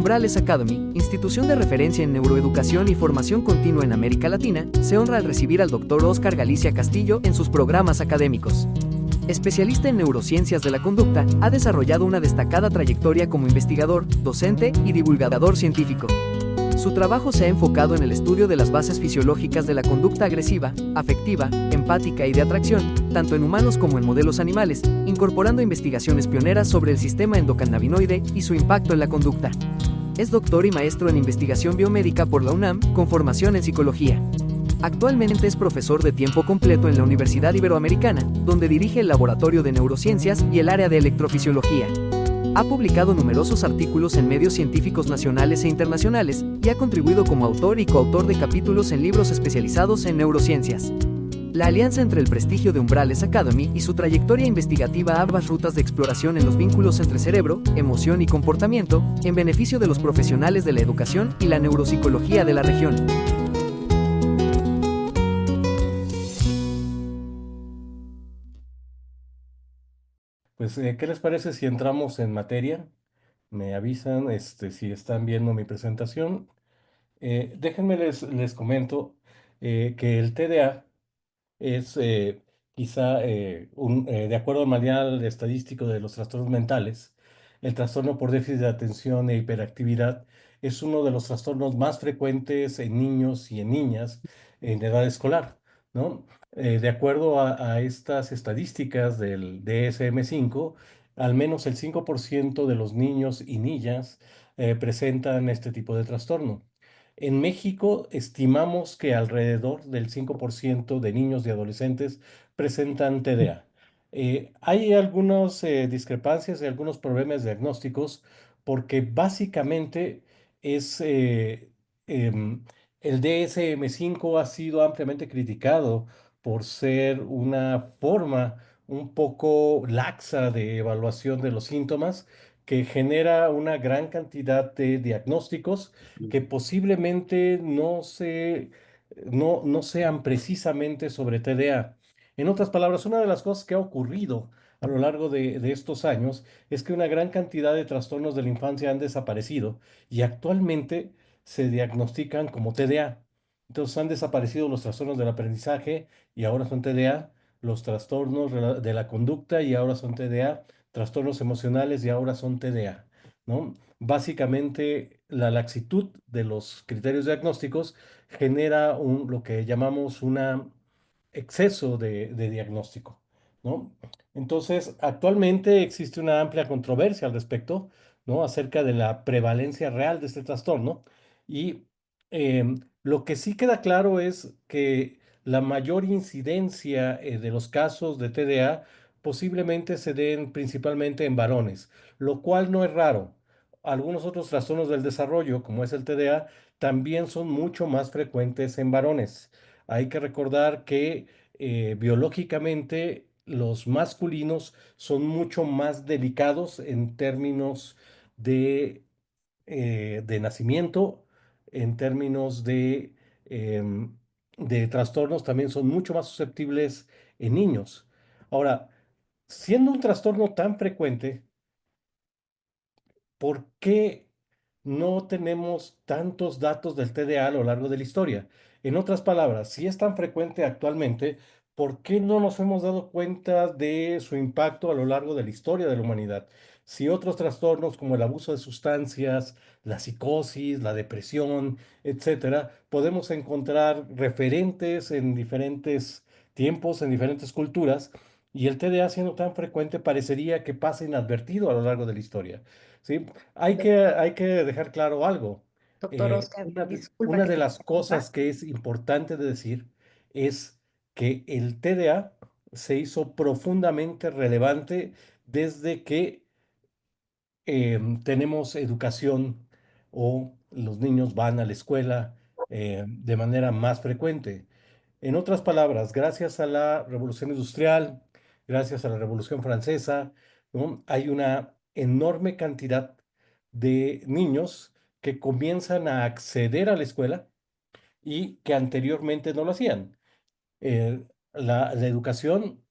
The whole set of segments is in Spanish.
Umbrales Academy, institución de referencia en neuroeducación y formación continua en América Latina, se honra al recibir al Dr. Óscar Galicia Castillo en sus programas académicos. Especialista en neurociencias de la conducta, ha desarrollado una destacada trayectoria como investigador, docente y divulgador científico. Su trabajo se ha enfocado en el estudio de las bases fisiológicas de la conducta agresiva, afectiva, empática y de atracción, tanto en humanos como en modelos animales, incorporando investigaciones pioneras sobre el sistema endocannabinoide y su impacto en la conducta. Es doctor y maestro en investigación biomédica por la UNAM, con formación en psicología. Actualmente es profesor de tiempo completo en la Universidad Iberoamericana, donde dirige el Laboratorio de Neurociencias y el área de Electrofisiología. Ha publicado numerosos artículos en medios científicos nacionales e internacionales y ha contribuido como autor y coautor de capítulos en libros especializados en neurociencias. La alianza entre el prestigio de Umbrales Academy y su trayectoria investigativa abre rutas de exploración en los vínculos entre cerebro, emoción y comportamiento, en beneficio de los profesionales de la educación y la neuropsicología de la región. Pues, ¿qué les parece si entramos en materia? Me avisan, si están viendo mi presentación. Déjenme les comento que el TDA es quizá, de acuerdo al manual estadístico de los trastornos mentales, el trastorno por déficit de atención e hiperactividad es uno de los trastornos más frecuentes en niños y en niñas en edad escolar, ¿no? De acuerdo a estas estadísticas del DSM-5, al menos el 5% de los niños y niñas presentan este tipo de trastorno. En México estimamos que alrededor del 5% de niños y adolescentes presentan TDA. Hay algunas discrepancias y algunos problemas diagnósticos porque básicamente es em, el DSM-5 ha sido ampliamente criticado por ser una forma un poco laxa de evaluación de los síntomas que genera una gran cantidad de diagnósticos que posiblemente no sean precisamente sobre TDA. En otras palabras, una de las cosas que ha ocurrido a lo largo de estos años es que una gran cantidad de trastornos de la infancia han desaparecido y actualmente se diagnostican como TDA. Entonces han desaparecido los trastornos del aprendizaje y ahora son TDA, los trastornos de la conducta y ahora son TDA, trastornos emocionales y ahora son TDA, ¿no? Básicamente, la laxitud de los criterios diagnósticos genera lo que llamamos un exceso de diagnóstico, ¿no? Entonces, actualmente existe una amplia controversia al respecto, ¿no? Acerca de la prevalencia real de este trastorno. Y lo que sí queda claro es que la mayor incidencia de los casos de TDA posiblemente se den principalmente en varones, lo cual no es raro. Algunos otros trastornos del desarrollo, como es el TDA, también son mucho más frecuentes en varones. Hay que recordar que biológicamente los masculinos son mucho más delicados en términos de, de nacimiento, en términos em, de trastornos, también son mucho más susceptibles en niños. Ahora, siendo un trastorno tan frecuente, ¿por qué no tenemos tantos datos del TDA a lo largo de la historia? En otras palabras, si es tan frecuente actualmente, ¿por qué no nos hemos dado cuenta de su impacto a lo largo de la historia de la humanidad? Si otros trastornos como el abuso de sustancias, la psicosis, la depresión, etcétera, podemos encontrar referentes en diferentes tiempos, en diferentes culturas, y el TDA siendo tan frecuente parecería que pasa inadvertido a lo largo de la historia. ¿Sí? Hay que dejar claro algo. Doctor Oscar, disculpa Una que de te las interrumpa. cosas que es importante de decir es que el TDA se hizo profundamente relevante desde que tenemos educación o los niños van a la escuela de manera más frecuente. En otras palabras, gracias a la Revolución Industrial, gracias a la Revolución Francesa, ¿no? Hay una enorme cantidad de niños que comienzan a acceder a la escuela y que anteriormente no lo hacían. La educación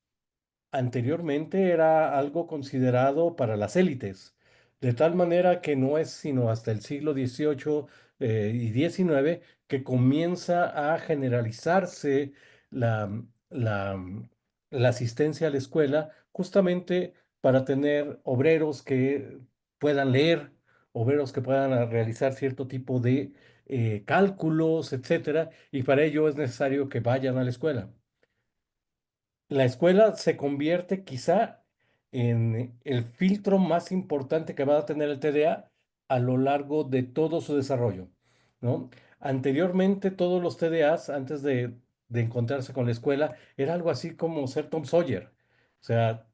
anteriormente era algo considerado para las élites, de tal manera que no es sino hasta el siglo XVIII y XIX que comienza a generalizarse la, la, la asistencia a la escuela, justamente para tener obreros que puedan leer, obreros que puedan realizar cierto tipo de cálculos, etcétera, y para ello es necesario que vayan a la escuela. La escuela se convierte quizá en el filtro más importante que va a tener el TDA a lo largo de todo su desarrollo, ¿no? Anteriormente, todos los TDAs, antes de encontrarse con la escuela, era algo así como ser Tom Sawyer. O sea,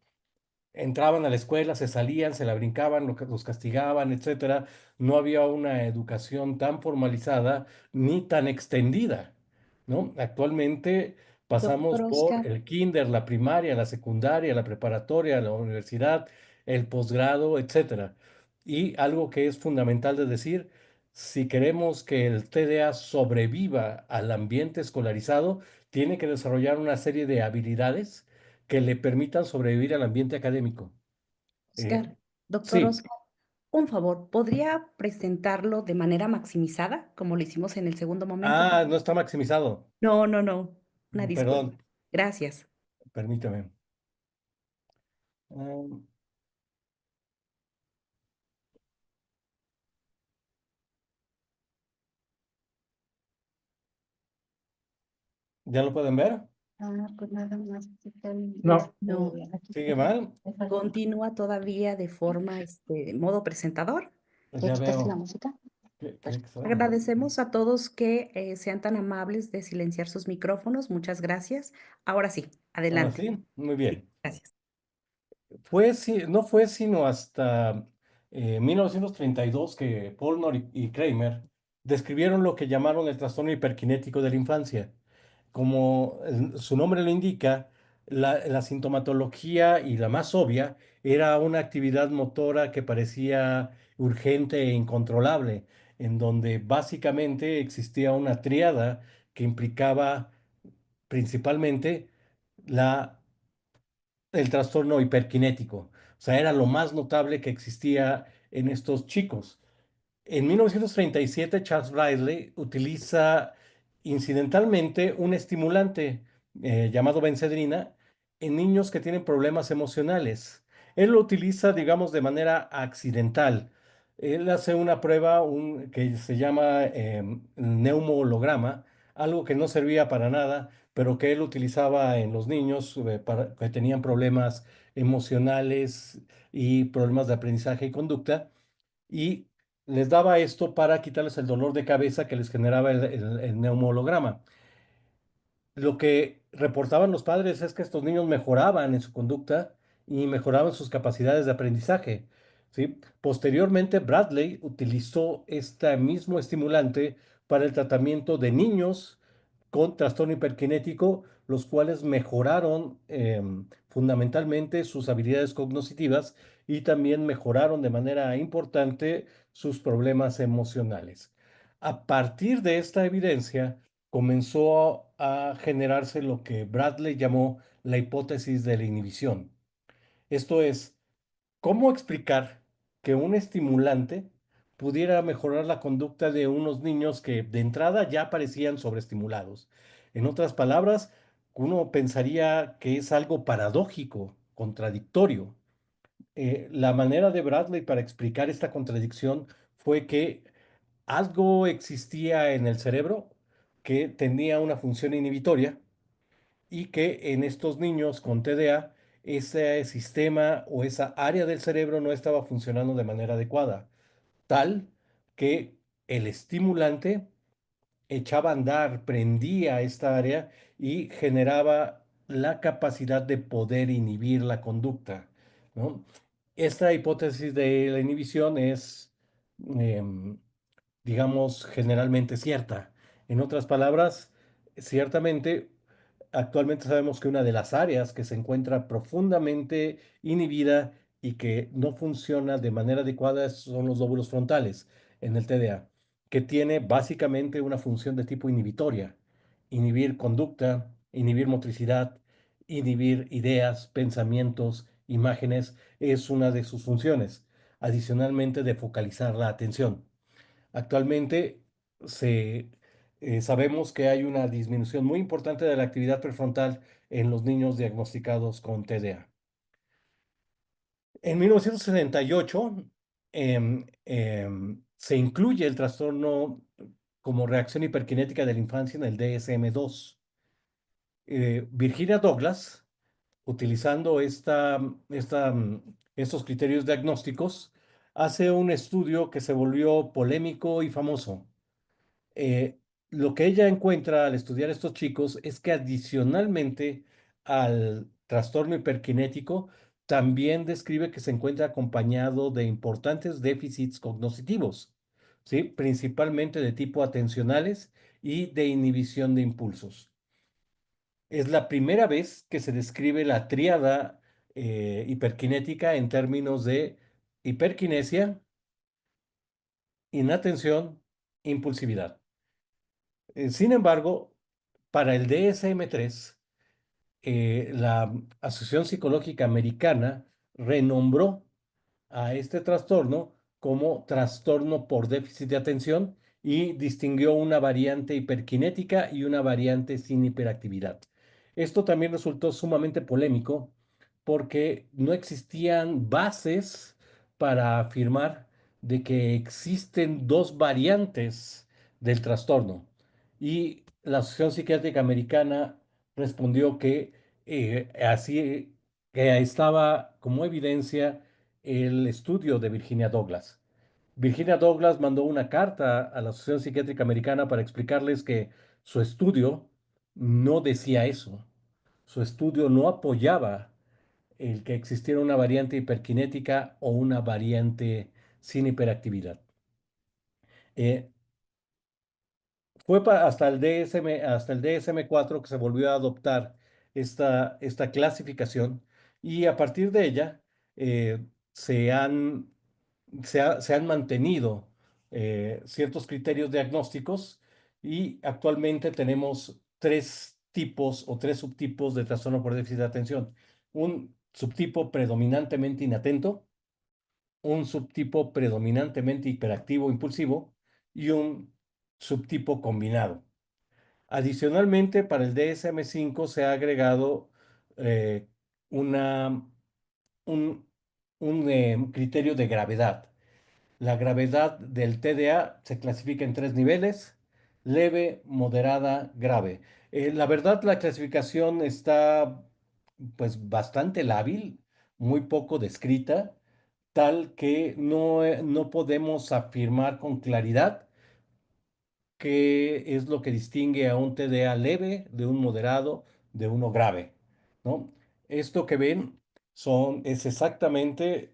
entraban a la escuela, se salían, se la brincaban, los castigaban, etcétera. No había una educación tan formalizada ni tan extendida, ¿no? Actualmente pasamos Doctor por Oscar, el kinder, la primaria, la secundaria, la preparatoria, la universidad, el posgrado, etcétera. Y algo que es fundamental de decir, si queremos que el TDA sobreviva al ambiente escolarizado, tiene que desarrollar una serie de habilidades que le permitan sobrevivir al ambiente académico. Eh, Oscar, doctor sí. Oscar, un favor, ¿podría presentarlo de manera maximizada, como lo hicimos en el segundo momento? Ah, no está maximizado. No, no, no, una disculpa. Perdón, Gracias. permítame. Ah, ¿ya lo pueden ver? Pues nada más. No. No, ¿Sigue mal? continúa todavía de forma, de modo presentador. Ya ¿Quitaste la veo. música? Qué extraño. Agradecemos a todos que sean tan amables de silenciar sus micrófonos. Muchas gracias. Ahora sí, Ahora adelante. sí, muy Sí, bien. gracias. No fue sino hasta 1932 que Pollner y Kramer describieron lo que llamaron el trastorno hiperkinético de la infancia. Como su nombre lo indica, la sintomatología y la más obvia era una actividad motora que parecía urgente e incontrolable, en donde básicamente existía una tríada que implicaba principalmente la el trastorno hiperkinético. O sea, era lo más notable que existía en estos chicos. En 1937, Charles Bradley utiliza incidentalmente un estimulante llamado bencedrina en niños que tienen problemas emocionales. Él lo utiliza, digamos, de manera accidental. Él hace una prueba que se llama neumoholograma, algo que no servía para nada, pero que él utilizaba en los niños que tenían problemas emocionales y problemas de aprendizaje y conducta y les daba esto para quitarles el dolor de cabeza que les generaba el neumoholograma. Lo que reportaban los padres es que estos niños mejoraban en su conducta y mejoraban sus capacidades de aprendizaje, ¿sí? Posteriormente, Bradley utilizó este mismo estimulante para el tratamiento de niños con trastorno hiperkinético, los cuales mejoraron fundamentalmente sus habilidades cognitivas y también mejoraron de manera importante sus problemas emocionales. A partir de esta evidencia, comenzó a generarse lo que Bradley llamó la hipótesis de la inhibición. Esto es, ¿cómo explicar que un estimulante pudiera mejorar la conducta de unos niños que de entrada ya parecían sobreestimulados? En otras palabras, uno pensaría que es algo paradójico, contradictorio. La manera de Bradley para explicar esta contradicción fue que algo existía en el cerebro que tenía una función inhibitoria y que en estos niños con TDA ese sistema o esa área del cerebro no estaba funcionando de manera adecuada, tal que el estimulante echaba a andar, prendía esta área y generaba la capacidad de poder inhibir la conducta, ¿no? Esta hipótesis de la inhibición es em, digamos, generalmente cierta. En otras palabras, ciertamente, actualmente sabemos que una de las áreas que se encuentra profundamente inhibida y que no funciona de manera adecuada son los lóbulos frontales en el TDA, que tiene básicamente una función de tipo inhibitoria, inhibir conducta, inhibir motricidad, inhibir ideas, pensamientos, imágenes, es una de sus funciones. adicionalmente de focalizar la atención. Actualmente se, sabemos que hay una disminución muy importante de la actividad prefrontal en los niños diagnosticados con TDA. En 1978 se incluye el trastorno como reacción hiperkinética de la infancia en el DSM-2. Virginia Douglas, utilizando estos criterios diagnósticos, hace un estudio que se volvió polémico y famoso. eh, lo que ella encuentra al estudiar estos chicos es que adicionalmente al trastorno hiperkinético, también describe que se encuentra acompañado de importantes déficits cognitivos, ¿sí? Principalmente de tipo atencionales y de inhibición de impulsos. Es la primera vez que se describe la tríada hiperkinética en términos de hiperquinesia, inatención, impulsividad. Sin embargo, para el DSM-3, la Asociación Psicológica Americana renombró a este trastorno como trastorno por déficit de atención y distinguió una variante hiperkinética y una variante sin hiperactividad. Esto también resultó sumamente polémico porque no existían bases para afirmar de que existen dos variantes del trastorno. Y la Asociación Psiquiátrica Americana respondió que así que estaba como evidencia el estudio de Virginia Douglas. Virginia Douglas mandó una carta a la Asociación Psiquiátrica Americana para explicarles que su estudio no decía eso. Su estudio no apoyaba el que existiera una variante hiperkinética o una variante sin hiperactividad. Eh, hasta el DSM-4 que se volvió a adoptar esta clasificación y a partir de ella eh, se han, se han mantenido ciertos criterios diagnósticos y actualmente tenemos tres tipos o tres subtipos de trastorno por déficit de atención. Un subtipo predominantemente inatento, un subtipo predominantemente hiperactivo impulsivo y un subtipo combinado. Adicionalmente, para el DSM-5 se ha agregado eh, una, un, un criterio de gravedad. La gravedad del TDA se clasifica en tres niveles: leve, moderada, grave. La verdad, la clasificación está pues bastante lábil, muy poco descrita, tal que no podemos afirmar con claridad qué es lo que distingue a un TDA leve de un moderado de uno grave, ¿no? Esto que ven es exactamente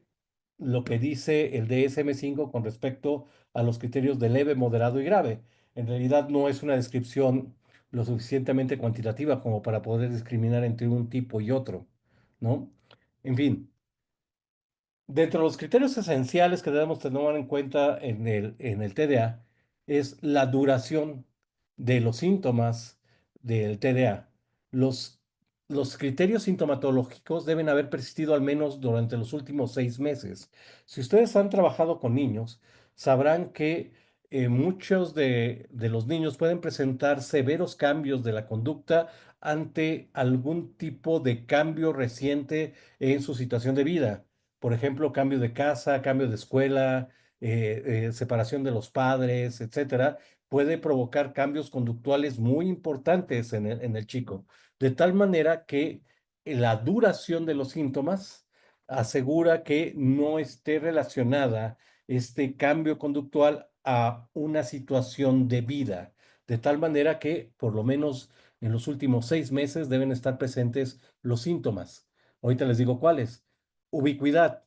lo que dice el DSM-5 con respecto a los criterios de leve, moderado y grave. En realidad no es una descripción lo suficientemente cuantitativa como para poder discriminar entre un tipo y otro, ¿no? En fin. Dentro de los criterios esenciales que debemos tener en cuenta en el TDA es la duración de los síntomas del TDA. Los, los criterios sintomatológicos deben haber persistido al menos durante los últimos 6 meses. Si ustedes han trabajado con niños, sabrán que muchos de los niños pueden presentar severos cambios de la conducta ante algún tipo de cambio reciente en su situación de vida. Por ejemplo, cambio de casa, cambio de escuela, separación de los padres, etcétera, puede provocar cambios conductuales muy importantes en el chico, de tal manera que la duración de los síntomas asegura que no esté relacionada este cambio conductual a una situación de vida, de tal manera que por lo menos en los últimos 6 meses deben estar presentes los síntomas. Ahorita les digo cuáles. Ubicuidad.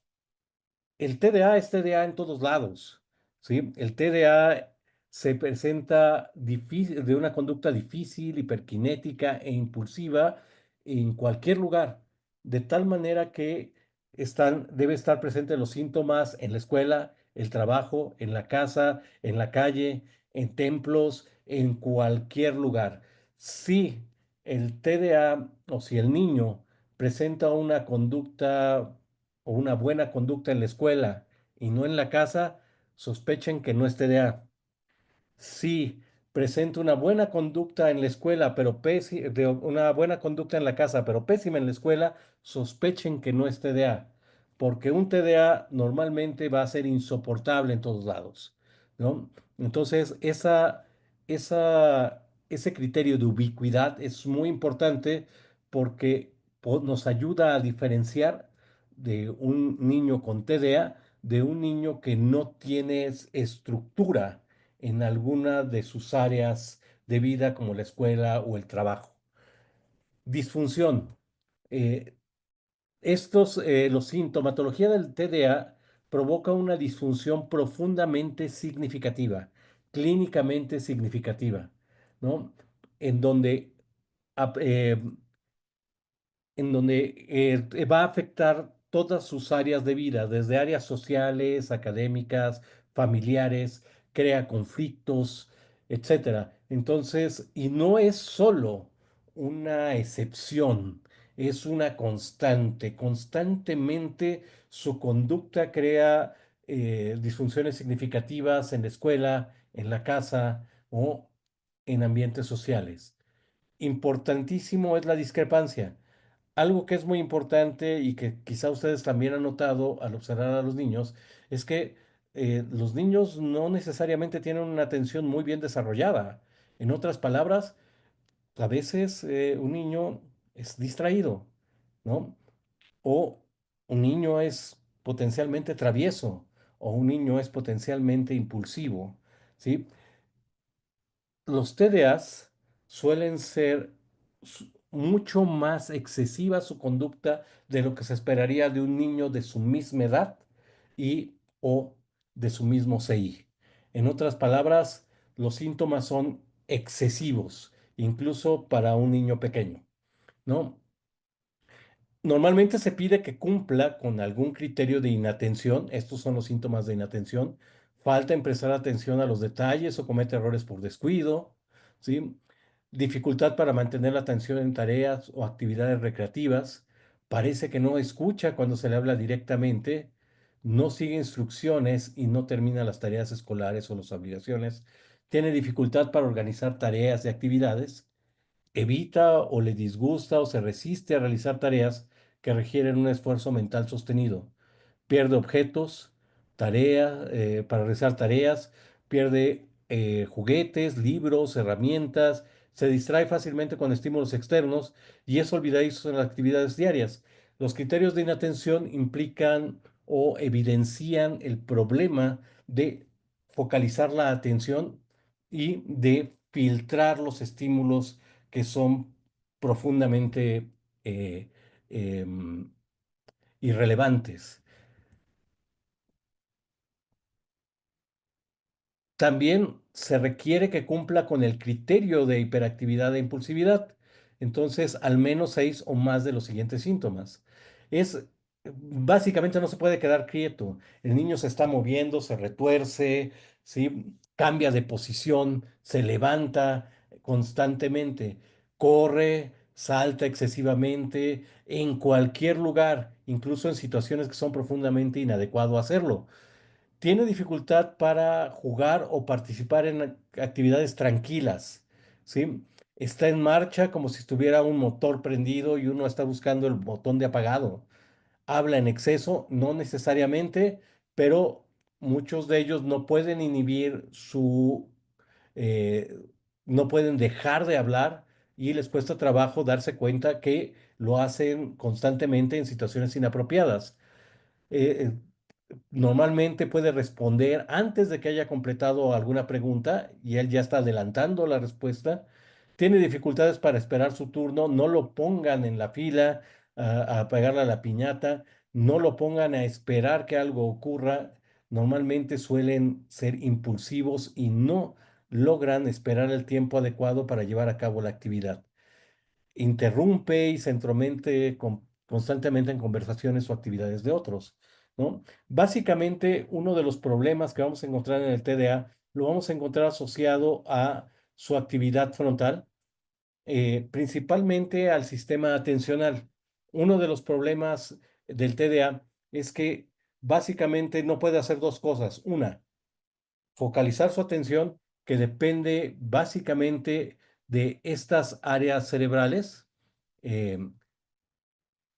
El TDA es TDA en todos lados, ¿sí? El TDA se presenta de una conducta difícil, hiperkinética e impulsiva en cualquier lugar, de tal manera que debe estar presentes los síntomas en la escuela, el trabajo, en la casa, en la calle, en templos, en cualquier lugar. Si el TDA o si el niño presenta una conducta o una buena conducta en la escuela, y no en la casa, sospechen que no es TDA. Si presenta una buena conducta en la escuela, pero una buena conducta en la casa, pero pésima en la escuela, sospechen que no es TDA, porque un TDA normalmente va a ser insoportable en todos lados, ¿no? Entonces, ese criterio de ubicuidad es muy importante porque nos ayuda a diferenciar de un niño con TDA de un niño que no tiene estructura en alguna de sus áreas de vida como la escuela o el trabajo. Disfunción. Eh, la sintomatología del TDA provoca una disfunción profundamente significativa, clínicamente significativa, ¿no? En donde ap- eh, va a afectar todas sus áreas de vida, desde áreas sociales, académicas, familiares, crea conflictos, etcétera. Entonces, y no es solo una excepción, es una constante. Constantemente su conducta crea disfunciones significativas en la escuela, en la casa o en ambientes sociales. Importantísimo es la discrepancia. Algo que es muy importante y que quizá ustedes también han notado al observar a los niños es que los niños no necesariamente tienen una atención muy bien desarrollada. En otras palabras, a veces un niño es distraído, ¿no? O un niño es potencialmente travieso o un niño es potencialmente impulsivo, ¿sí? Los TDAs suelen ser mucho más excesiva su conducta de lo que se esperaría de un niño de su misma edad y o de su mismo CI. En otras palabras, los síntomas son excesivos, incluso para un niño pequeño, ¿no? Normalmente se pide que cumpla con algún criterio de inatención. Estos son los síntomas de inatención. Falta en prestar atención a los detalles o comete errores por descuido, ¿sí? Dificultad para mantener la atención en tareas o actividades recreativas. Parece que no escucha cuando se le habla directamente. No sigue instrucciones y no termina las tareas escolares o las obligaciones. Tiene dificultad para organizar tareas y actividades, evita o le disgusta o se resiste a realizar tareas que requieren un esfuerzo mental sostenido. Pierde objetos, para realizar tareas, pierde juguetes, libros, herramientas, se distrae fácilmente con estímulos externos y es olvidadizo en las actividades diarias. Los criterios de inatención implican o evidencian el problema de focalizar la atención y de filtrar los estímulos que son profundamente eh, em, irrelevantes. También se requiere que cumpla con el criterio de hiperactividad e impulsividad. Entonces, al menos 6 o más de los siguientes síntomas. Es básicamente no se puede quedar quieto. El niño se está moviendo, se retuerce, ¿sí? Cambia de posición, se levanta constantemente, corre, salta excesivamente en cualquier lugar, incluso en situaciones que son profundamente inadecuado hacerlo. Tiene dificultad para jugar o participar en actividades tranquilas, ¿sí? Está en marcha como si estuviera un motor prendido y uno está buscando el botón de apagado. Habla en exceso, no necesariamente, pero muchos de ellos no pueden inhibir eh, no pueden dejar de hablar y les cuesta trabajo darse cuenta que lo hacen constantemente en situaciones inapropiadas. Eh, Normalmente puede responder antes de que haya completado alguna pregunta y él ya está adelantando la respuesta. Tiene dificultades para esperar su turno, no lo pongan en la fila a pegarle a la piñata, no lo pongan a esperar que algo ocurra. Normalmente suelen ser impulsivos y no logran esperar el tiempo adecuado para llevar a cabo la actividad. Interrumpe y se entromete constantemente en conversaciones o actividades de otros, ¿no? Básicamente, uno de los problemas que vamos a encontrar en el TDA lo vamos a encontrar asociado a su actividad frontal, principalmente al sistema atencional. Uno de los problemas del TDA es que básicamente no puede hacer dos cosas. Una, focalizar su atención, que depende básicamente de estas áreas cerebrales, eh,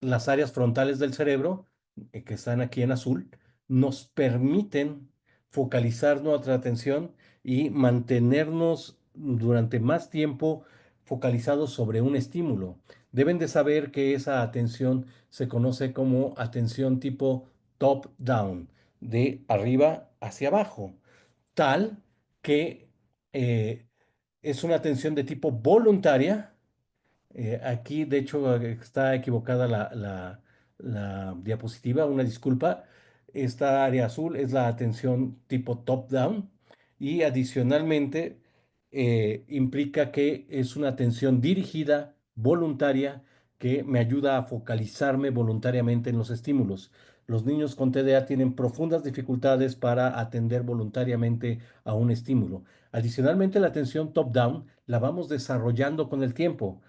las áreas frontales del cerebro, que están aquí en azul, nos permiten focalizar nuestra atención y mantenernos durante más tiempo focalizados sobre un estímulo. Deben de saber que esa atención se conoce como atención tipo top-down, de arriba hacia abajo, tal que eh, es una atención de tipo voluntaria. Aquí, de hecho, está equivocada la diapositiva, una disculpa. Esta área azul es la atención tipo top-down y adicionalmente implica que es una atención dirigida, voluntaria, que me ayuda a focalizarme voluntariamente en los estímulos. Los niños con TDA tienen profundas dificultades para atender voluntariamente a un estímulo. Adicionalmente, la atención top-down la vamos desarrollando con el tiempo.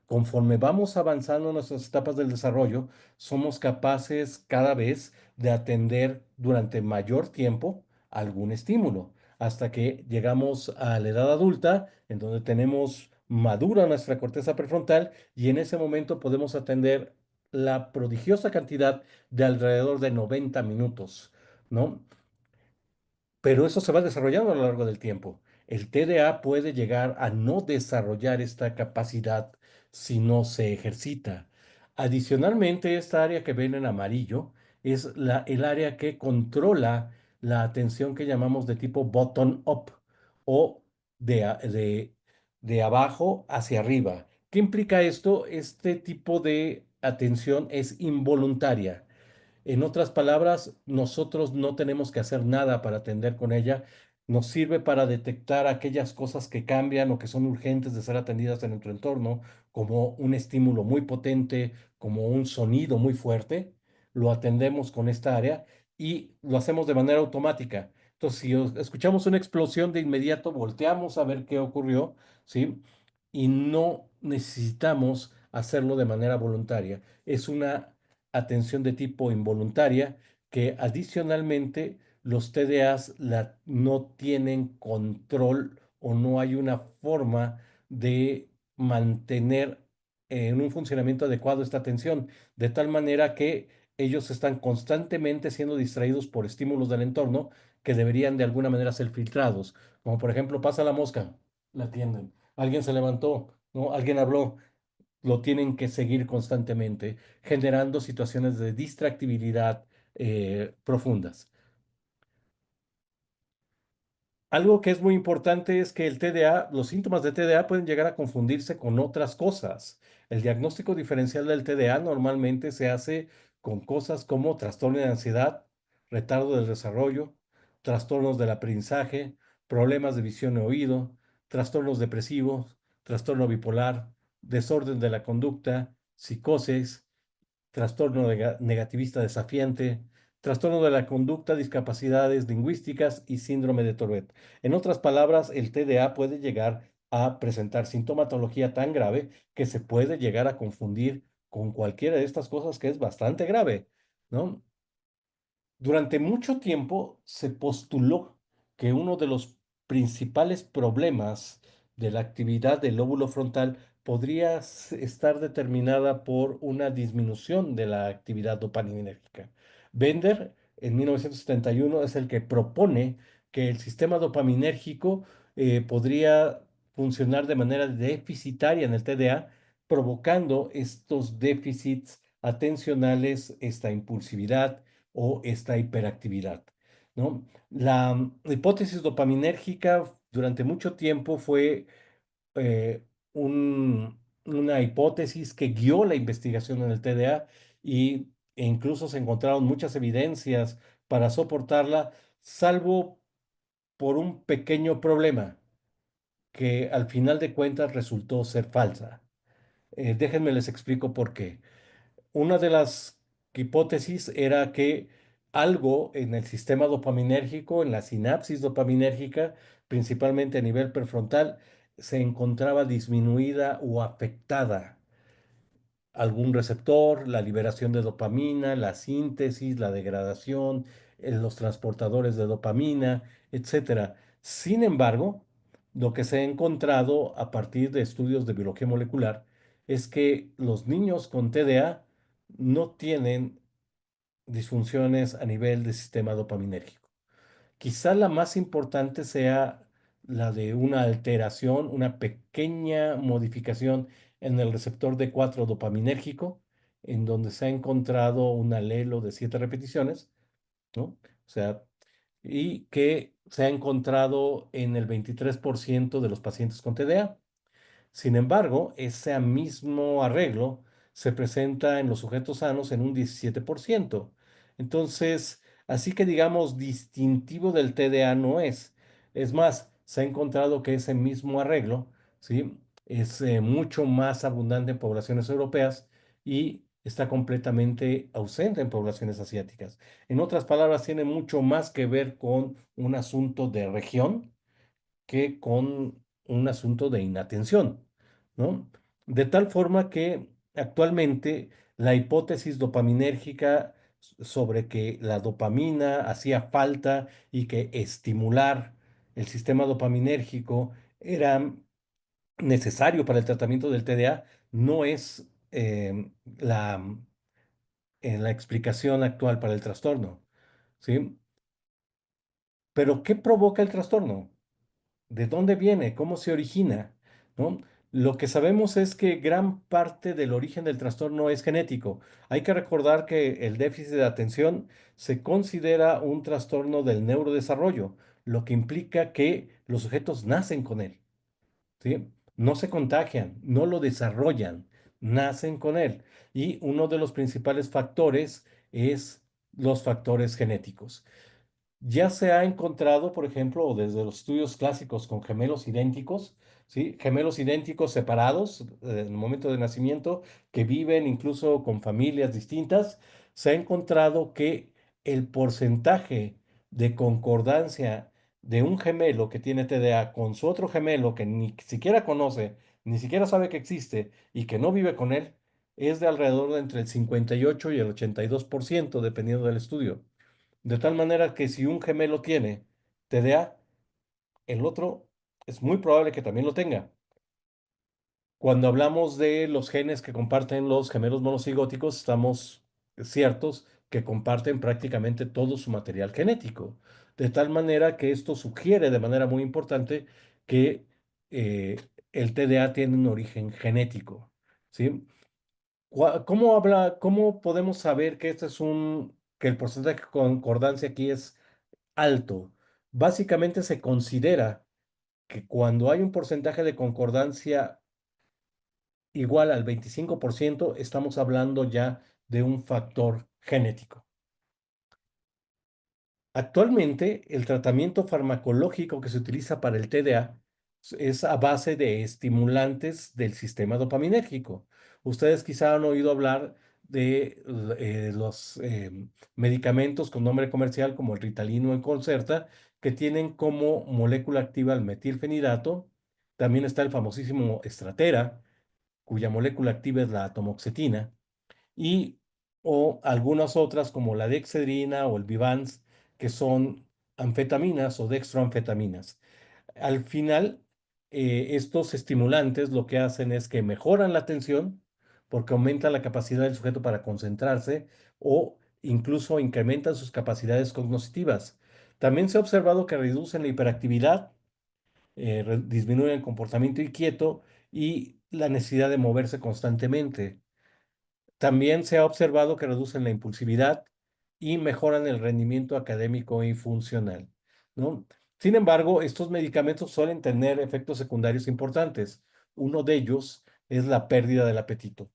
Conforme vamos avanzando en nuestras etapas del desarrollo, somos capaces cada vez de atender durante mayor tiempo algún estímulo, hasta que llegamos a la edad adulta, en donde tenemos madura nuestra corteza prefrontal y en ese momento podemos atender la prodigiosa cantidad de alrededor de 90 minutos, ¿no? Pero eso se va desarrollando a lo largo del tiempo. El TDA puede llegar a no desarrollar esta capacidad si no se ejercita. Adicionalmente, esta área que ven en amarillo es el área que controla la atención que llamamos de tipo bottom up o de abajo hacia arriba. ¿Qué implica esto? Este tipo de atención es involuntaria. En otras palabras, nosotros no tenemos que hacer nada para atender con ella. Nos sirve para detectar aquellas cosas que cambian o que son urgentes de ser atendidas en nuestro entorno, como un estímulo muy potente, como un sonido muy fuerte. Lo atendemos con esta área y lo hacemos de manera automática. Entonces, si escuchamos una explosión, de inmediato volteamos a ver qué ocurrió, ¿sí? Y no necesitamos hacerlo de manera voluntaria. Es una atención de tipo involuntaria, que adicionalmente los TDAs no tienen control o no hay una forma de mantener en un funcionamiento adecuado esta atención, de tal manera que ellos están constantemente siendo distraídos por estímulos del entorno que deberían de alguna manera ser filtrados, como por ejemplo pasa la mosca, la atienden, alguien se levantó, ¿no? Alguien habló, lo tienen que seguir constantemente, generando situaciones de distractibilidad profundas. Algo que es muy importante es que el TDA, los síntomas de TDA pueden llegar a confundirse con otras cosas. El diagnóstico diferencial del TDA normalmente se hace con cosas como trastorno de ansiedad, retardo del desarrollo, trastornos del aprendizaje, problemas de visión y oído, trastornos depresivos, trastorno bipolar, desorden de la conducta, psicosis, trastorno negativista desafiante, trastorno de la conducta, discapacidades lingüísticas y síndrome de Tourette. En otras palabras, el TDA puede llegar a presentar sintomatología tan grave que se puede llegar a confundir con cualquiera de estas cosas, que es bastante grave, ¿no? Durante mucho tiempo se postuló que uno de los principales problemas de la actividad del lóbulo frontal podría estar determinada por una disminución de la actividad dopaminérgica. Bender, en 1971, es el que propone que el sistema dopaminérgico podría funcionar de manera deficitaria en el TDA, provocando estos déficits atencionales, esta impulsividad o esta hiperactividad, ¿no? La hipótesis dopaminérgica durante mucho tiempo fue eh, una hipótesis que guió la investigación en el TDA e incluso se encontraron muchas evidencias para soportarla, salvo por un pequeño problema que al final de cuentas resultó ser falsa. Déjenme les explico por qué. Una de las hipótesis era que algo en el sistema dopaminérgico, en la sinapsis dopaminérgica, principalmente a nivel prefrontal, se encontraba disminuida o afectada. algún receptor, la liberación de dopamina, la síntesis, la degradación, los transportadores de dopamina, etcétera. Sin embargo, lo que se ha encontrado a partir de estudios de biología molecular es que los niños con TDA no tienen disfunciones a nivel del sistema dopaminérgico. Quizá la más importante sea la de una alteración, una pequeña modificación en el receptor D4 dopaminérgico, en donde se ha encontrado un alelo de 7 repeticiones, ¿no? O sea, y que se ha encontrado en el 23% de los pacientes con TDA. Sin embargo, ese mismo arreglo se presenta en los sujetos sanos en un 17%. Entonces, así que digamos, distintivo del TDA no es. Es más, se ha encontrado que ese mismo arreglo, ¿sí? Es mucho más abundante en poblaciones europeas y está completamente ausente en poblaciones asiáticas. En otras palabras, tiene mucho más que ver con un asunto de región que con un asunto de inatención, ¿no? De tal forma que actualmente la hipótesis dopaminérgica sobre que la dopamina hacía falta y que estimular el sistema dopaminérgico era necesario para el tratamiento del TDA no es la explicación actual para el trastorno, ¿sí? Pero ¿qué provoca el trastorno? ¿De dónde viene? ¿Cómo se origina? ¿No? Lo que sabemos es que gran parte del origen del trastorno es genético. Hay que recordar que el déficit de atención se considera un trastorno del neurodesarrollo, lo que implica que los sujetos nacen con él, ¿sí? No se contagian, no lo desarrollan, nacen con él. Y uno de los principales factores es los factores genéticos. Ya se ha encontrado, por ejemplo, desde los estudios clásicos con gemelos idénticos, ¿sí? Gemelos idénticos separados en el momento de nacimiento, que viven incluso con familias distintas, se ha encontrado que el porcentaje de concordancia de un gemelo que tiene TDA con su otro gemelo que ni siquiera conoce, ni siquiera sabe que existe y que no vive con él, es de alrededor de entre el 58 y el 82%, dependiendo del estudio. De tal manera que si un gemelo tiene TDA, el otro es muy probable que también lo tenga. Cuando hablamos de los genes que comparten los gemelos monocigóticos, estamos ciertos que comparten prácticamente todo su material genético. De tal manera que esto sugiere de manera muy importante que eh, el TDA tiene un origen genético, ¿sí? ¿Cómo podemos saber que este es que el porcentaje de concordancia aquí es alto? Básicamente se considera que cuando hay un porcentaje de concordancia igual al 25%, estamos hablando ya de un factor genético. Actualmente, el tratamiento farmacológico que se utiliza para el TDA es a base de estimulantes del sistema dopaminérgico. Ustedes quizá han oído hablar de los medicamentos con nombre comercial como el Ritalin o el Concerta, que tienen como molécula activa el metilfenidato. También está el famosísimo Stratera, cuya molécula activa es la atomoxetina y o algunas otras como la dexedrina o el Vivans, que son anfetaminas o dextroanfetaminas. Al final, estos estimulantes lo que hacen es que mejoran la atención porque aumentan la capacidad del sujeto para concentrarse o incluso incrementan sus capacidades cognitivas. También se ha observado que reducen la hiperactividad, disminuyen el comportamiento inquieto y la necesidad de moverse constantemente. También se ha observado que reducen la impulsividad y mejoran el rendimiento académico y funcional, ¿no? Sin embargo, estos medicamentos suelen tener efectos secundarios importantes. Uno de ellos es la pérdida del apetito,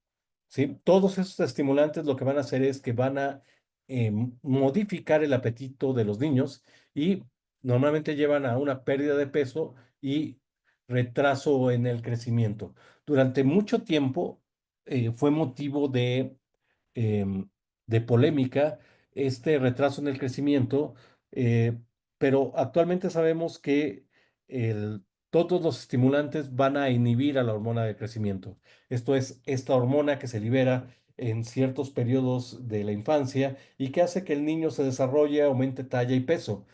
¿sí? Todos estos estimulantes lo que van a hacer es que van a modificar el apetito de los niños y normalmente llevan a una pérdida de peso y retraso en el crecimiento. Durante mucho tiempo fue motivo em, de polémica este retraso en el crecimiento, eh, pero actualmente sabemos que el todos los estimulantes van a inhibir a la hormona del crecimiento. Esto es esta hormona que se libera en ciertos periodos de la infancia y que hace que el niño se desarrolle, aumente talla y peso.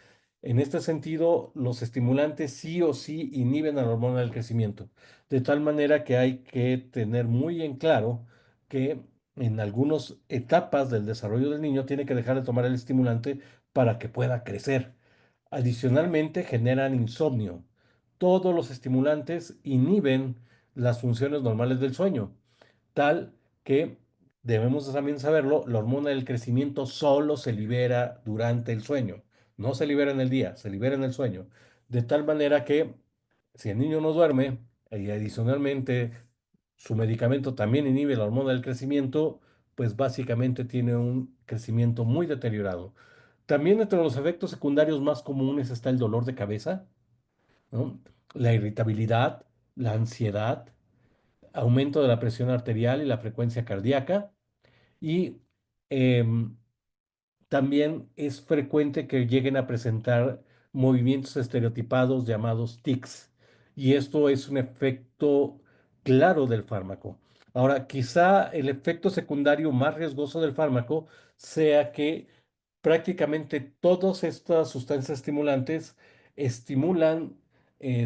En este sentido, los estimulantes sí o sí inhiben a la hormona del crecimiento, de tal manera que hay que tener muy en claro que en algunas etapas del desarrollo del niño tiene que dejar de tomar el estimulante para que pueda crecer. Adicionalmente, generan insomnio. Todos los estimulantes inhiben las funciones normales del sueño, tal que debemos también saberlo, la hormona del crecimiento solo se libera durante el sueño, no se libera en el día, se libera en el sueño, de tal manera que si el niño no duerme y adicionalmente su medicamento también inhibe la hormona del crecimiento, pues básicamente tiene un crecimiento muy deteriorado. También entre los efectos secundarios más comunes está el dolor de cabeza, ¿no? La irritabilidad, la ansiedad, aumento de la presión arterial y la frecuencia cardíaca y em, también es frecuente que lleguen a presentar movimientos estereotipados llamados tics y esto es un efecto claro del fármaco. Ahora, quizá el efecto secundario más riesgoso del fármaco sea que prácticamente todas estas sustancias estimulantes estimulan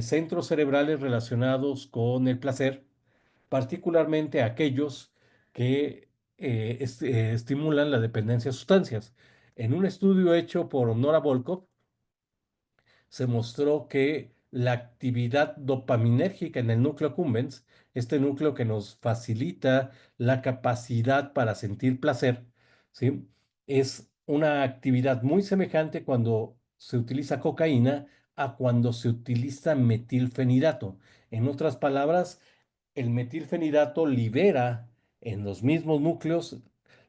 centros cerebrales relacionados con el placer, particularmente aquellos que estimulan la dependencia de sustancias. En un estudio hecho por Nora Volkow, se mostró que la actividad dopaminérgica en el núcleo accumbens, este núcleo que nos facilita la capacidad para sentir placer, ¿sí? Es una actividad muy semejante cuando se utiliza cocaína a cuando se utiliza metilfenidato. En otras palabras, el metilfenidato libera en los mismos núcleos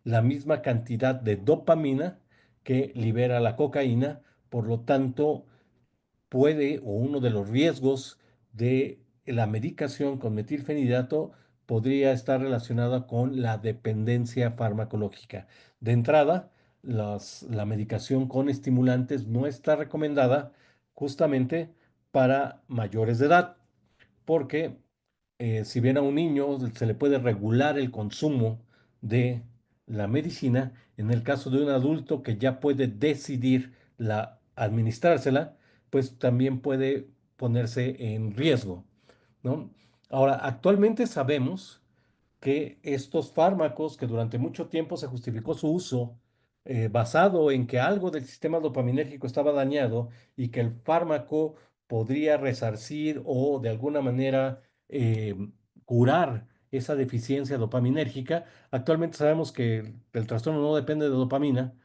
la misma cantidad de dopamina que libera la cocaína, por lo tanto, puede o uno de los riesgos de la medicación con metilfenidato podría estar relacionada con la dependencia farmacológica. De entrada, la medicación con estimulantes no está recomendada justamente para mayores de edad porque si bien a un niño se le puede regular el consumo de la medicina, en el caso de un adulto que ya puede decidir administrársela, pues también puede ponerse en riesgo, ¿no? Ahora, actualmente sabemos que estos fármacos, que durante mucho tiempo se justificó su uso basado en que algo del sistema dopaminérgico estaba dañado y que el fármaco podría resarcir o de alguna manera eh, curar esa deficiencia dopaminérgica, actualmente sabemos que el trastorno no depende de dopamina.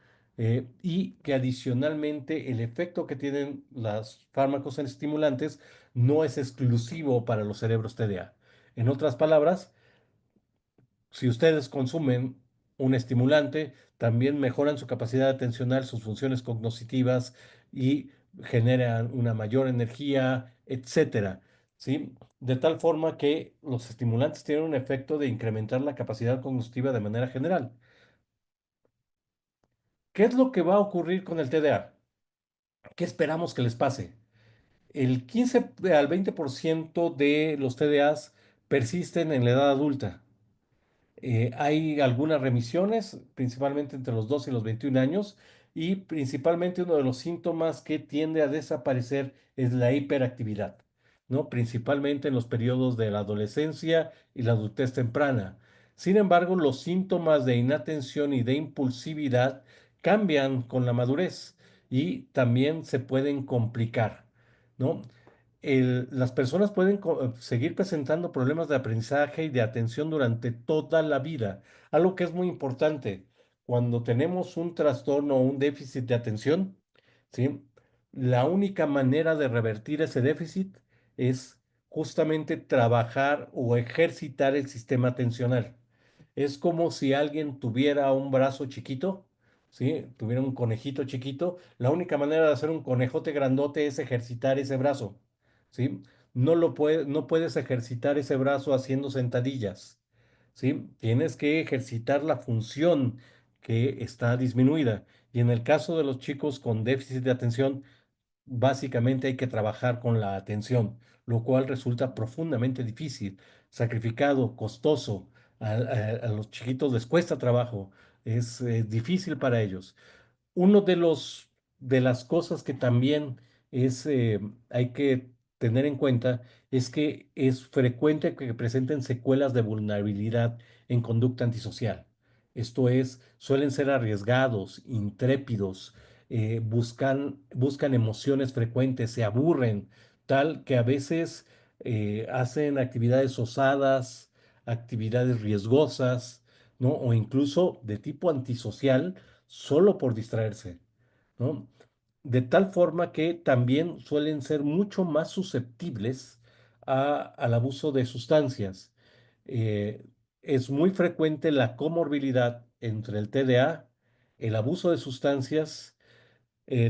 Y que adicionalmente el efecto que tienen los fármacos en estimulantes no es exclusivo para los cerebros TDA. En otras palabras, si ustedes consumen un estimulante, también mejoran su capacidad atencional, sus funciones cognitivas y generan una mayor energía, etcétera, ¿sí? De tal forma que los estimulantes tienen un efecto de incrementar la capacidad cognitiva de manera general. ¿Qué es lo que va a ocurrir con el TDA? ¿Qué esperamos que les pase? El 15 al 20% de los TDAs persisten en la edad adulta. Hay algunas remisiones, principalmente entre los 2 y los 21 años, y principalmente uno de los síntomas que tiende a desaparecer es la hiperactividad, ¿no? Principalmente en los periodos de la adolescencia y la adultez temprana. Sin embargo, los síntomas de inatención y de impulsividad cambian con la madurez y también se pueden complicar, ¿no? Las personas pueden seguir presentando problemas de aprendizaje y de atención durante toda la vida, algo que es muy importante. Cuando tenemos un trastorno o un déficit de atención, ¿sí? La única manera de revertir ese déficit es justamente trabajar o ejercitar el sistema atencional. Es como si alguien tuviera un brazo chiquito, ¿sí? Tuviera un conejito chiquito. La única manera de hacer un conejote grandote es ejercitar ese brazo, ¿sí? No puedes ejercitar ese brazo haciendo sentadillas, ¿sí? Tienes que ejercitar la función que está disminuida. Y en el caso de los chicos con déficit de atención, básicamente hay que trabajar con la atención, lo cual resulta profundamente difícil, sacrificado, costoso. A los chiquitos les cuesta trabajo, es difícil para ellos. Uno de las cosas que también es, hay que tener en cuenta es que es frecuente que presenten secuelas de vulnerabilidad en conducta antisocial. Esto es, suelen ser arriesgados, intrépidos, buscan emociones frecuentes, se aburren, tal que a veces hacen actividades osadas, actividades riesgosas, ¿no? O incluso de tipo antisocial solo por distraerse, ¿no? De tal forma que también suelen ser mucho más susceptibles al abuso de sustancias. Eh, es muy frecuente la comorbilidad entre el TDA, el abuso de sustancias,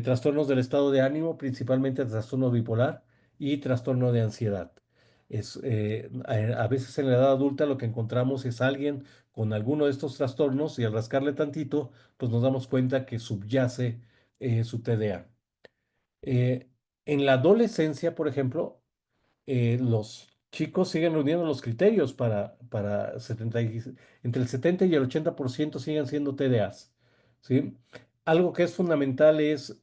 trastornos del estado de ánimo, principalmente trastorno bipolar y trastorno de ansiedad. A veces en la edad adulta lo que encontramos es alguien con alguno de estos trastornos y al rascarle tantito, pues nos damos cuenta que subyace su TDA. Eh, en la adolescencia, por ejemplo, los chicos siguen reuniendo los criterios para entre el 70 y el 80% siguen siendo TDAs, ¿sí? Algo que es fundamental es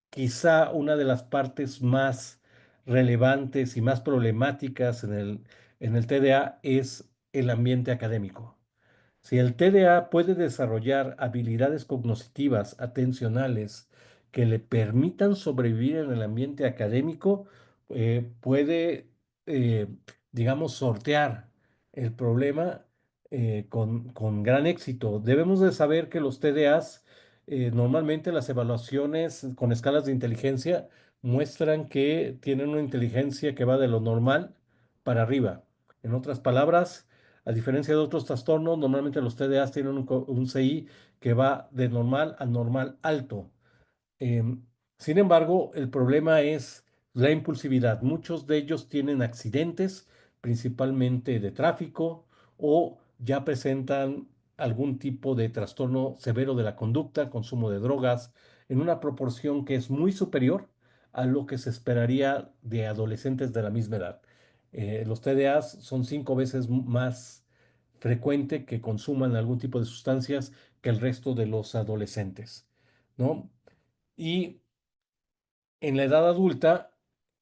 quizá una de las partes más relevantes y más problemáticas en el TDA es el ambiente académico. Si el TDA puede desarrollar habilidades cognitivas, atencionales, que le permitan sobrevivir en el ambiente académico, puede, eh, digamos, sortear el problema con gran éxito. Debemos de saber que los TDAs, normalmente las evaluaciones con escalas de inteligencia muestran que tienen una inteligencia que va de lo normal para arriba. En otras palabras, a diferencia de otros trastornos, normalmente los TDAs tienen un CI que va de normal a normal alto. Em, Sin embargo, el problema es la impulsividad. Muchos de ellos tienen accidentes, principalmente de tráfico, o ya presentan algún tipo de trastorno severo de la conducta, consumo de drogas, en una proporción que es muy superior a lo que se esperaría de adolescentes de la misma edad. Los TDAs son 5 veces más frecuente que consuman algún tipo de sustancias que el resto de los adolescentes, ¿no? Y en la edad adulta,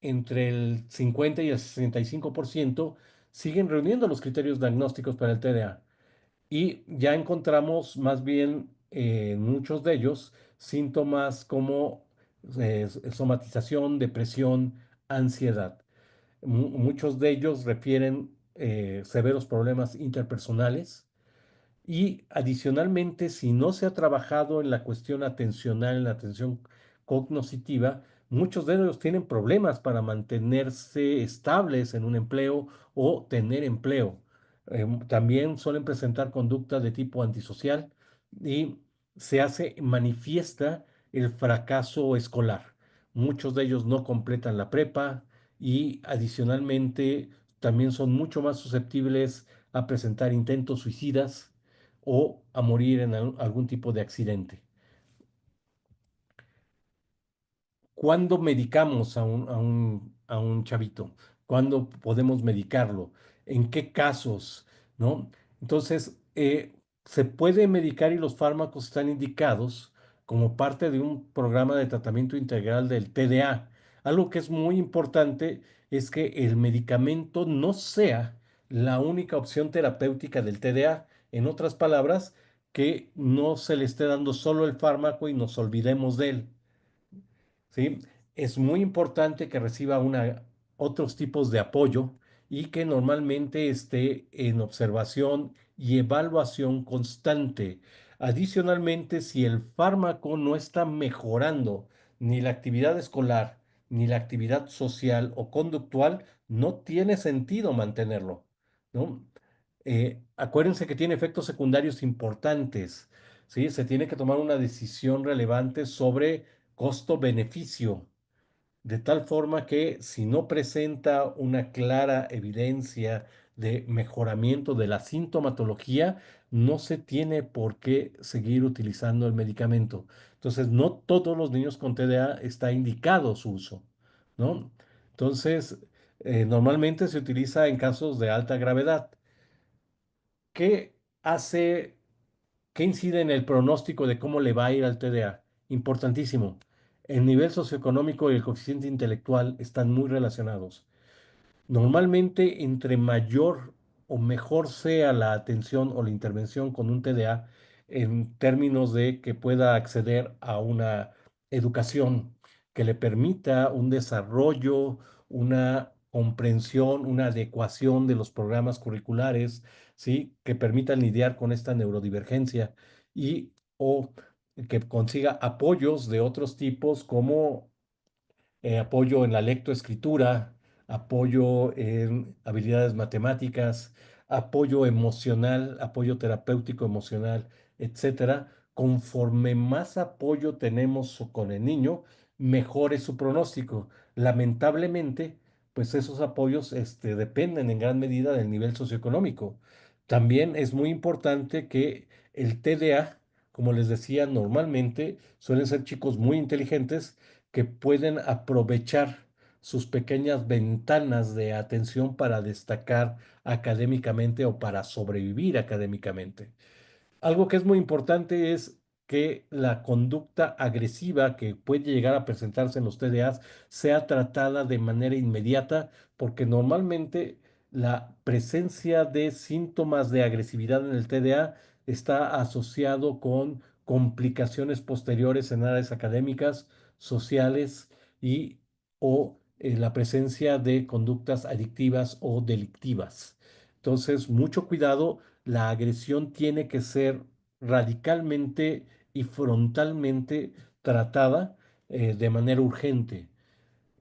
entre el 50 y el 65% siguen reuniendo los criterios diagnósticos para el TDA. Y ya encontramos más bien en muchos de ellos síntomas como somatización, depresión, ansiedad. Muchos de ellos refieren severos problemas interpersonales y adicionalmente, si no se ha trabajado en la cuestión atencional, en la atención cognitiva, muchos de ellos tienen problemas para mantenerse estables en un empleo o tener empleo. También suelen presentar conducta de tipo antisocial y se hace manifiesta el fracaso escolar. Muchos de ellos no completan la prepa y adicionalmente también son mucho más susceptibles a presentar intentos suicidas o a morir en algún tipo de accidente. ¿Cuándo medicamos a un chavito? ¿Cuándo podemos medicarlo? ¿En qué casos? ¿No? Entonces, se puede medicar y los fármacos están indicados como parte de un programa de tratamiento integral del TDA. Algo que es muy importante es que el medicamento no sea la única opción terapéutica del TDA. En otras palabras, que no se le esté dando solo el fármaco y nos olvidemos de él. ¿Sí? Es muy importante que reciba otros tipos de apoyo y que normalmente esté en observación y evaluación constante. Adicionalmente, si el fármaco no está mejorando ni la actividad escolar, ni la actividad social o conductual, no tiene sentido mantenerlo, ¿no? Acuérdense que tiene efectos secundarios importantes, ¿sí? Se tiene que tomar una decisión relevante sobre costo-beneficio, de tal forma que si no presenta una clara evidencia de mejoramiento de la sintomatología, no se tiene por qué seguir utilizando el medicamento. Entonces, no todos los niños con TDA está indicado su uso, ¿no? Entonces, normalmente se utiliza en casos de alta gravedad. ¿Qué hace, qué incide en el pronóstico de cómo le va a ir al TDA? Importantísimo. El nivel socioeconómico y el coeficiente intelectual están muy relacionados. Normalmente, entre mayor o mejor sea la atención o la intervención con un TDA en términos de que pueda acceder a una educación que le permita un desarrollo, una comprensión, una adecuación de los programas curriculares, ¿sí? Que permitan lidiar con esta neurodivergencia y o que consiga apoyos de otros tipos como apoyo en la lectoescritura, apoyo en habilidades matemáticas, apoyo emocional, apoyo terapéutico emocional, etcétera. Conforme más apoyo tenemos con el niño, mejor es su pronóstico. Lamentablemente, pues esos apoyos dependen en gran medida del nivel socioeconómico. También es muy importante que el TDA, como les decía, normalmente suelen ser chicos muy inteligentes que pueden aprovechar sus pequeñas ventanas de atención para destacar académicamente o para sobrevivir académicamente. Algo que es muy importante es que la conducta agresiva que puede llegar a presentarse en los TDAs sea tratada de manera inmediata, porque normalmente la presencia de síntomas de agresividad en el TDA está asociado con complicaciones posteriores en áreas académicas, sociales y o la presencia de conductas adictivas o delictivas. Entonces, mucho cuidado, la agresión tiene que ser radicalmente y frontalmente tratada de manera urgente.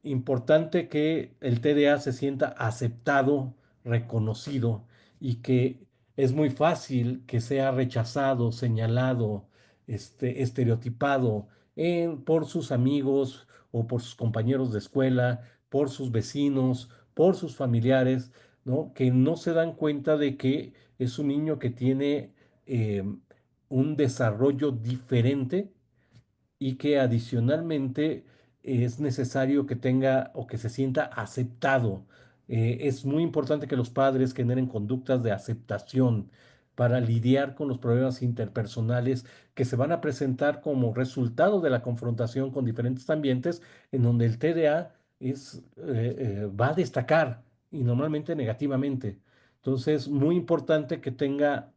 Importante que el TDA se sienta aceptado, reconocido y que es muy fácil que sea rechazado, señalado, estereotipado por sus amigos o por sus compañeros de escuela, por sus vecinos, por sus familiares, ¿no? Que no se dan cuenta de que es un niño que tiene eh, un desarrollo diferente y que adicionalmente es necesario que tenga o que se sienta aceptado. Es muy importante que los padres generen conductas de aceptación para lidiar con los problemas interpersonales que se van a presentar como resultado de la confrontación con diferentes ambientes en donde el TDA va a destacar y normalmente negativamente. Entonces, muy importante que tenga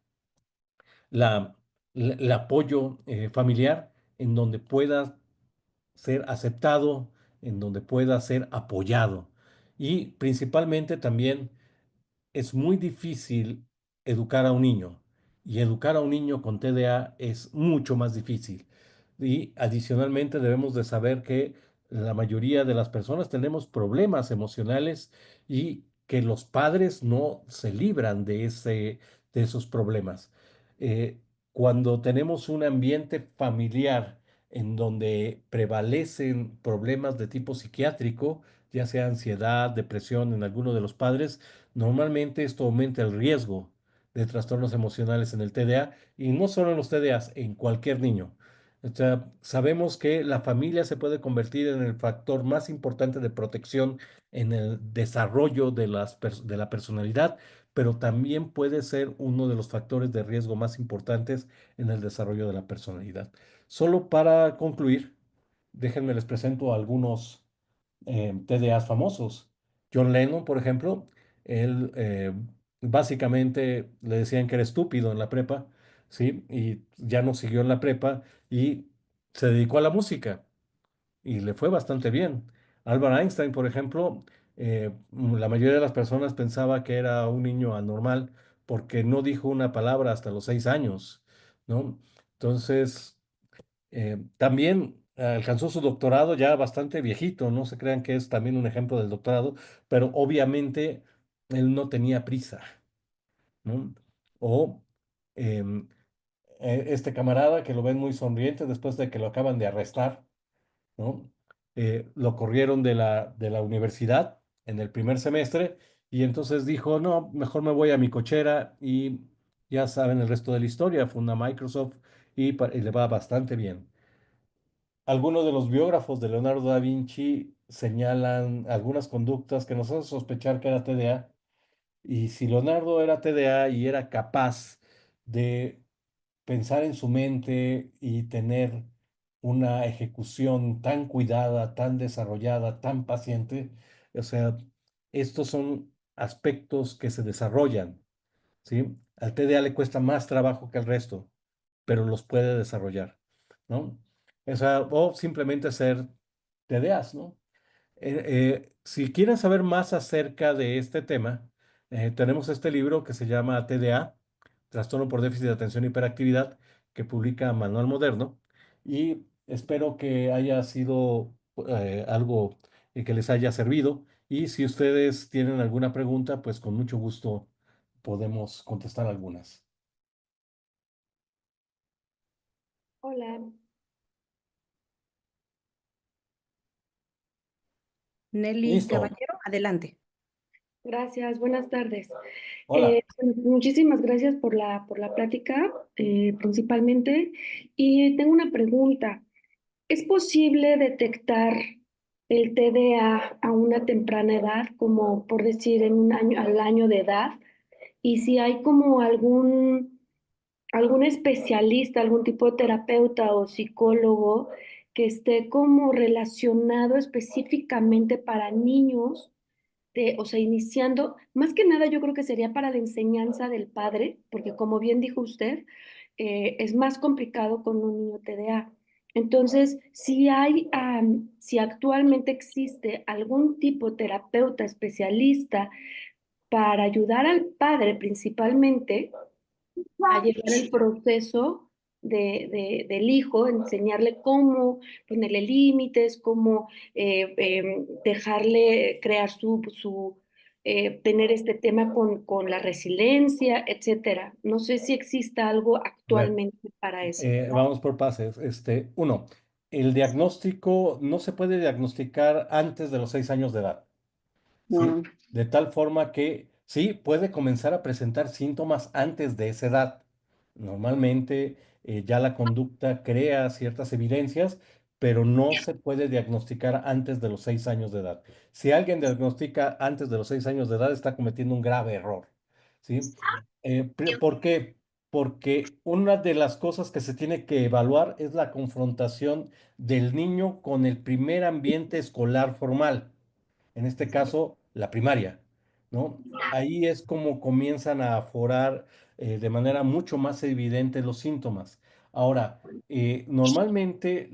la, el apoyo familiar en donde pueda ser aceptado, en donde pueda ser apoyado. Y principalmente también es muy difícil educar a un niño y educar a un niño con TDA es mucho más difícil. Y adicionalmente debemos de saber que la mayoría de las personas tenemos problemas emocionales y que los padres no se libran de esos problemas. Eh, Cuando tenemos un ambiente familiar en donde prevalecen problemas de tipo psiquiátrico, ya sea ansiedad, depresión en alguno de los padres, normalmente esto aumenta el riesgo de trastornos emocionales en el TDA y no solo en los TDAs, en cualquier niño. O sea, sabemos que la familia se puede convertir en el factor más importante de protección en el desarrollo de la personalidad, pero también puede ser uno de los factores de riesgo más importantes en el desarrollo de la personalidad. Solo para concluir, déjenme les presento algunos TDAs famosos. John Lennon, por ejemplo, él básicamente le decían que era estúpido en la prepa, ¿sí? Y ya no siguió en la prepa y se dedicó a la música y le fue bastante bien. Albert Einstein, por ejemplo, la mayoría de las personas pensaba que era un niño anormal porque no dijo una palabra hasta los 6 años, ¿no? Entonces, también alcanzó su doctorado ya bastante viejito, no se crean que es también un ejemplo del doctorado, pero obviamente él no tenía prisa, ¿no? O em, este camarada que lo ven muy sonriente después de que lo acaban de arrestar, ¿no? Lo corrieron de la universidad en el primer semestre y entonces dijo, no, mejor me voy a mi cochera y ya saben el resto de la historia, funda Microsoft y le va bastante bien. algunos de los biógrafos de Leonardo da Vinci señalan algunas conductas que nos hacen sospechar que era TDA. Y si Leonardo era TDA y era capaz de pensar en su mente y tener una ejecución tan cuidada, tan desarrollada, tan paciente, o sea, estos son aspectos que se desarrollan, ¿sí? Al TDA le cuesta más trabajo que al resto, pero los puede desarrollar, ¿no? O sea, o simplemente ser TDAs, ¿no? Si quieren saber más acerca de este tema, tenemos este libro que se llama TDA, Trastorno por Déficit de Atención e Hiperactividad, que publica Manual Moderno, y espero que haya sido algo que les haya servido. Y si ustedes tienen alguna pregunta, pues con mucho gusto podemos contestar algunas. Hola, Nelly Listo. Caballero, adelante. gracias, buenas tardes. Hola. Muchísimas gracias por la plática, principalmente. Y tengo una pregunta. ¿Es posible detectar el TDA a una temprana edad, como por decir en un año, al año de edad? Y si hay como algún especialista, algún tipo de terapeuta o psicólogo que esté como relacionado específicamente para niños o sea, iniciando, más que nada yo creo que sería para la enseñanza del padre, porque como bien dijo usted, es más complicado con un niño TDA. Entonces, si actualmente existe algún tipo de terapeuta especialista para ayudar al padre principalmente, a llevar el proceso del hijo, enseñarle cómo ponerle límites, cómo dejarle crear tener este tema con la resiliencia, etcétera. No sé si exista algo A ver, actualmente para eso. vamos por pases. Uno, el diagnóstico no se puede diagnosticar antes de los 6 años de edad. ¿Sí? Mm. De tal forma que sí, puede comenzar a presentar síntomas antes de esa edad. Normalmente ya la conducta crea ciertas evidencias, pero no se puede diagnosticar antes de los 6 años de edad. Si alguien diagnostica antes de los 6 años de edad, está cometiendo un grave error. ¿Sí? ¿Por qué? Porque una de las cosas que se tiene que evaluar es la confrontación del niño con el primer ambiente escolar formal, en este caso la primaria, ¿no? Ahí es como comienzan a aforar de manera mucho más evidente los síntomas. Ahora, normalmente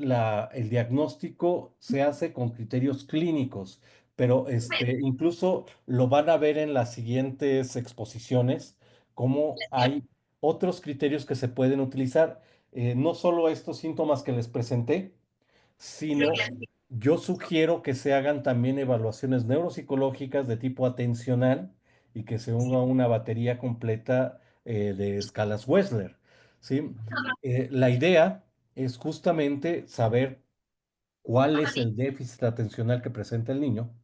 el diagnóstico se hace con criterios clínicos, pero incluso lo van a ver en las siguientes exposiciones, como hay otros criterios que se pueden utilizar. No solo estos síntomas que les presenté, sino yo sugiero que se hagan también evaluaciones neuropsicológicas de tipo atencional y que se una una batería completa de escalas Wechsler, ¿sí? La idea es justamente saber cuál es el déficit atencional que presenta el niño,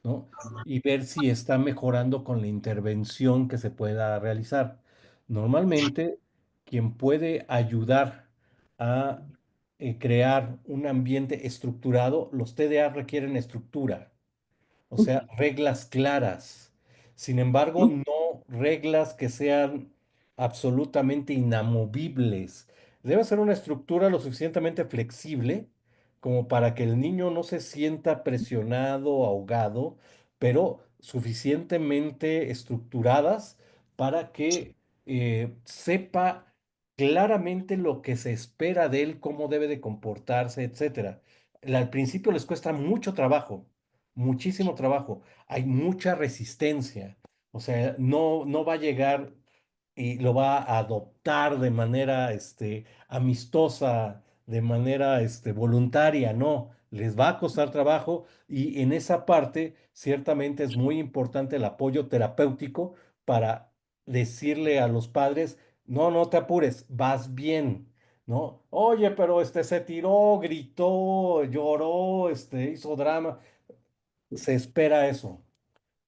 ¿no? Y ver si está mejorando con la intervención que se pueda realizar. Normalmente, quien puede ayudar a crear un ambiente estructurado, los TDA requieren estructura, o sea, reglas claras. Sin embargo, no reglas que sean absolutamente inamovibles. Debe ser una estructura lo suficientemente flexible como para que el niño no se sienta presionado, ahogado, pero suficientemente estructuradas para que sepa claramente lo que se espera de él, cómo debe de comportarse, etcétera. Al principio les cuesta mucho trabajo, muchísimo trabajo, hay mucha resistencia, o sea, no va a llegar y lo va a adoptar de manera amistosa, de manera voluntaria, no, les va a costar trabajo y en esa parte ciertamente es muy importante el apoyo terapéutico para decirle a los padres, no, no te apures, vas bien. ¿No? Oye, pero se tiró, gritó, lloró, hizo drama. Se espera eso,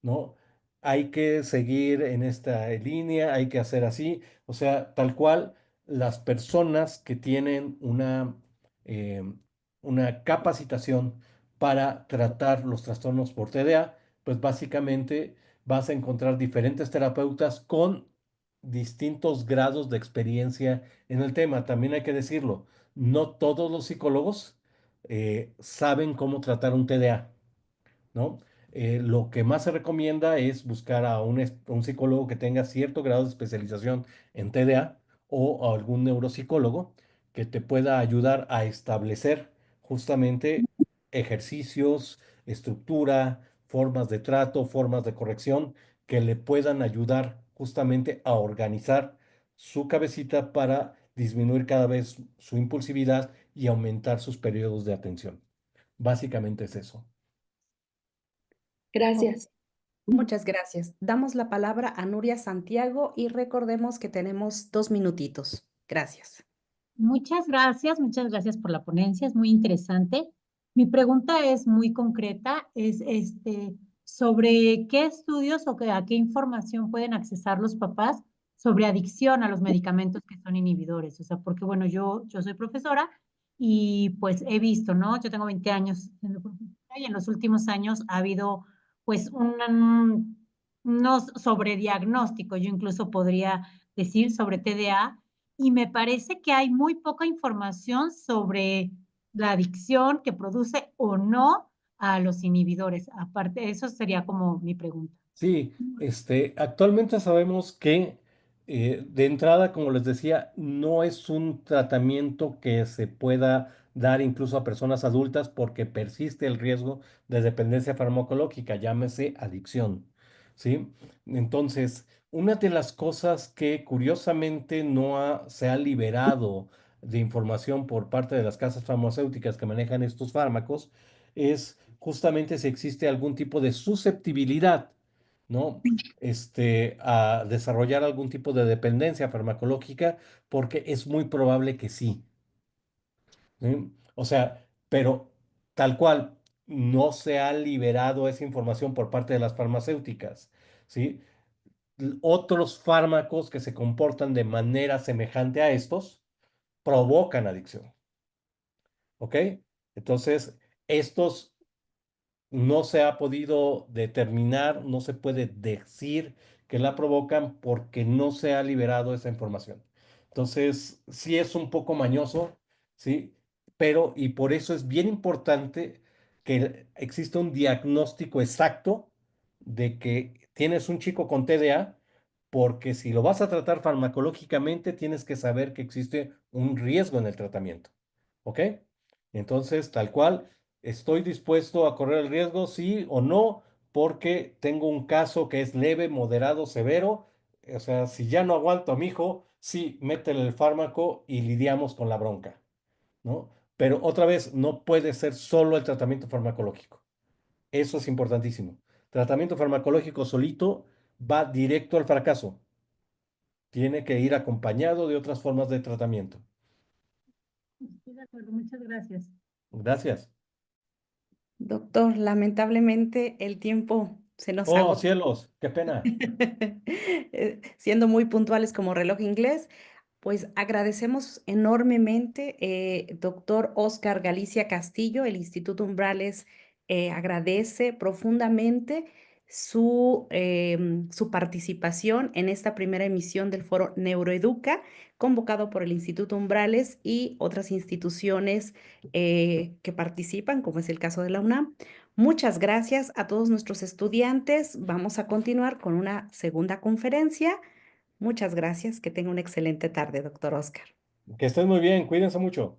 ¿no? Hay que seguir en esta línea, hay que hacer así, o sea, tal cual las personas que tienen una eh, una capacitación para tratar los trastornos por TDA, pues básicamente vas a encontrar diferentes terapeutas con distintos grados de experiencia en el tema. También hay que decirlo, no todos los psicólogos saben cómo tratar un TDA, ¿no? Lo que más se recomienda es buscar a un psicólogo que tenga cierto grado de especialización en TDA o a algún neuropsicólogo que te pueda ayudar a establecer justamente ejercicios, estructura, formas de trato, formas de corrección que le puedan ayudar justamente a organizar su cabecita para disminuir cada vez su impulsividad y aumentar sus periodos de atención. Básicamente es eso. Gracias. Muchas gracias. Damos la palabra a Nuria Santiago y recordemos que tenemos 2 minutitos. Gracias. Muchas gracias por la ponencia, es muy interesante. Mi pregunta es muy concreta, es sobre qué estudios o a qué información pueden accesar los papás sobre adicción a los medicamentos que son inhibidores. O sea, porque bueno, yo soy profesora y pues he visto, ¿no? Yo tengo 20 años siendo profesora y en los últimos años ha habido pues unos sobrediagnósticos, yo incluso podría decir sobre TDA, y me parece que hay muy poca información sobre la adicción que produce o no a los inhibidores. Aparte, eso sería como mi pregunta. Sí, actualmente sabemos que de entrada, como les decía, no es un tratamiento que se pueda dar incluso a personas adultas porque persiste el riesgo de dependencia farmacológica, llámese adicción, ¿sí? Entonces, una de las cosas que curiosamente se ha liberado de información por parte de las casas farmacéuticas que manejan estos fármacos es justamente si existe algún tipo de susceptibilidad, ¿no? A desarrollar algún tipo de dependencia farmacológica, porque es muy probable que sí. ¿Sí? O sea, pero tal cual, no se ha liberado esa información por parte de las farmacéuticas, ¿sí? Otros fármacos que se comportan de manera semejante a estos provocan adicción, ¿ok? Entonces, estos no se ha podido determinar, no se puede decir que la provocan porque no se ha liberado esa información. Entonces, sí es un poco mañoso, ¿sí? Pero, y por eso es bien importante que exista un diagnóstico exacto de que tienes un chico con TDA, porque si lo vas a tratar farmacológicamente, tienes que saber que existe un riesgo en el tratamiento, ¿ok? Entonces, tal cual. ¿Estoy dispuesto a correr el riesgo, sí o no? Porque tengo un caso que es leve, moderado, severo. O sea, si ya no aguanto a mi hijo, sí, métele el fármaco y lidiamos con la bronca, ¿no? Pero otra vez, no puede ser solo el tratamiento farmacológico. Eso es importantísimo. Tratamiento farmacológico solito va directo al fracaso. Tiene que ir acompañado de otras formas de tratamiento. Estoy de acuerdo, muchas gracias. Gracias. Doctor, lamentablemente el tiempo se nos Oh, agotó. cielos, qué pena. Siendo muy puntuales como reloj inglés, pues agradecemos enormemente, doctor Oscar Galicia Castillo, el Instituto Umbrales agradece profundamente su participación en esta primera emisión del foro Neuroeduca, convocado por el Instituto Umbrales y otras instituciones que participan, como es el caso de la UNAM. Muchas gracias a todos nuestros estudiantes. Vamos a continuar con una segunda conferencia. Muchas gracias. Que tenga una excelente tarde, doctor Oscar. Que estés muy bien, cuídense mucho.